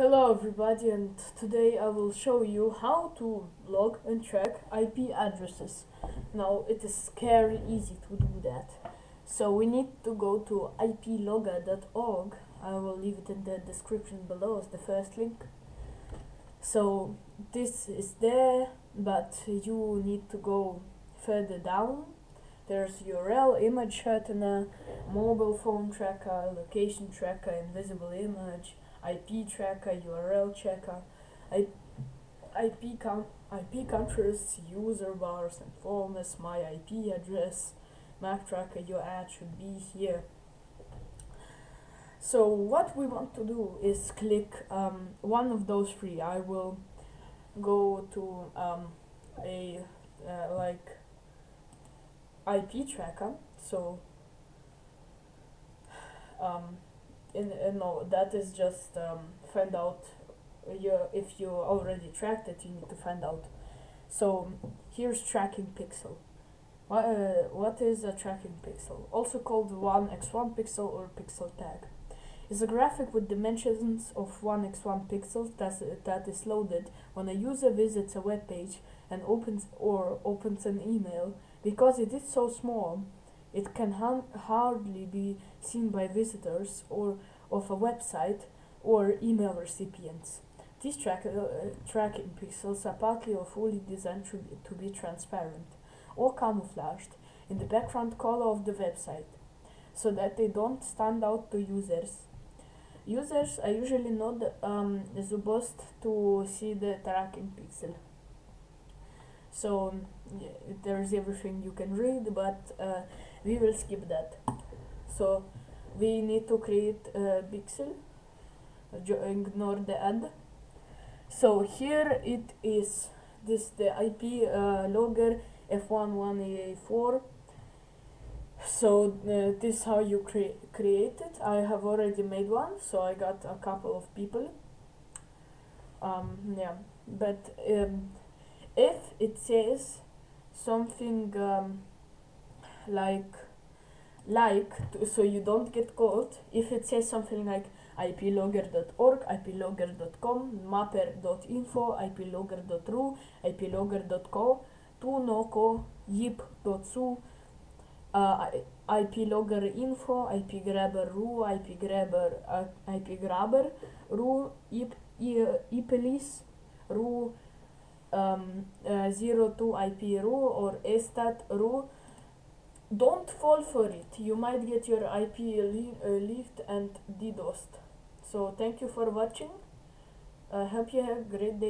Hello everybody, and today I will show you how to log and track IP addresses. Now it is scary easy to do that. So we need to go to iplogger.org. I will leave it in the description below as the first link. So this is there, but you need to go further down. There's URL, image shortener, mobile phone tracker, location tracker, invisible image, IP tracker, URL checker, IP countries, user bars and folders, my IP address, MAC tracker. Your ad should be here. So what we want to do is click one of those three. I will go to a like IP tracker. So no, that is just find out if you already tracked it. You need to find out. So here's tracking pixel. What is a tracking pixel? Also called 1x1 pixel or pixel tag. Is a graphic with dimensions of 1x1 pixels that is loaded when a user visits a web page and opens an email. Because it is so small, it can hardly be seen by visitors or of a website or email recipients. These tracking pixels are partly or fully designed to be transparent or camouflaged in the background color of the website, so that they don't stand out to users. Users are usually not supposed to see the tracking pixel. So there's everything you can read, but we will skip that. So we need to create a pixel. Ignore the ad. So here it is. This the IP logger F11A4. So this is how you create it. I have already made one, so I got a couple of people. Yeah, but if it says something so you don't get caught, if it says something like iplogger.org, iplogger.com, mapper.info, iplogger.ru, iplogger.co, tunoko, yip.su, IPlogger info, IPgrabber ru, IPgrabber ru, ipelis ru, 02 IP ru or estat ru. Don't fall for it. You might get your IP leaked and DDoSed. So thank you for watching. Hope you have a great day.